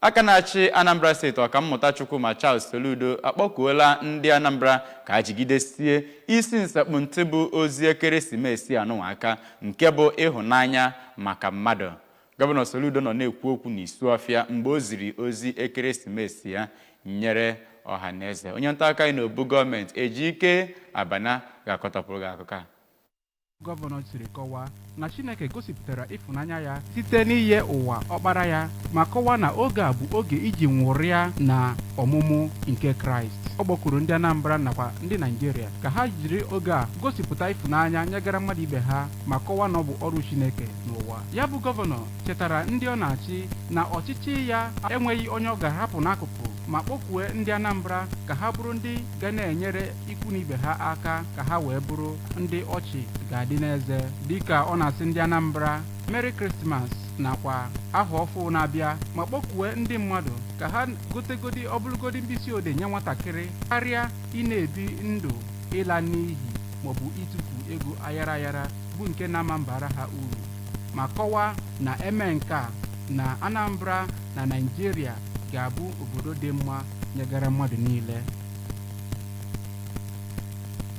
aka na-achị Anambra steeti ọkammụta Chukwuma Charles Soludo akpọkuola ndị Anambra ka jigidesie isi nsekpụ ntị bụ ozi ekeresimesi anụnwa aka nke bụ ịhụnanya maka mmadụ. Gọvanọ Soludo nọ na-ekwu okwu n'Isuọfịa mgbe o ziri ozi ekeresimesi ya nyere ọhaneze. Onye nta aka anyị n'obu gọọmenti Ejike Abana ga-akọtọpụrụ gị akụkọ a. Gọvanọ siri kọwaa na Chineke gosipụtara ịfụnanya ya site n'inye ụwa ọkpara ya ma kọwaa na oge a bụ oge iji nwụrịa na ọmụmụ nke Kraịst. Ọ kpọkuru ndị Anambra nakwa ndị Naịjirịa ka ha jiri oge a gosipụta ịfụnanya nyegara mmadụ ibe ha ma kọwaa na ọ bụ ọrụ Chineke n'ụwa. Ya bụ gọvanọ chetara ndị ọ na-achị na ọchịchị ya enweghị onye ọ ga-ahapụ n'akụkụ ma kpọkwue ndị Anambra ka ha bụrụ ndị ga na-enyere ikwu na ibe ha aka ka ha wee bụrụ ndị ọchị ga-adị n'eze, dịka ọ na-asị ndị Anambra Merry Christmas nakwa afọ ọfụ na-abịa ma kpọkwue ndị mmadụ ka ha gotegodi ọbụlụgodi mkpịsị odee nye nwatakịrị karịa ị na-ebi ndụ ịla n'iyi maọbụ ịtụfu ego ayara ayara bụ nke na-ama mbara ha uru, ma kọwaa na eme nke a na Anambra na Naịjirịa ga-abụ obodo dị mma nyegara mmadụ niile.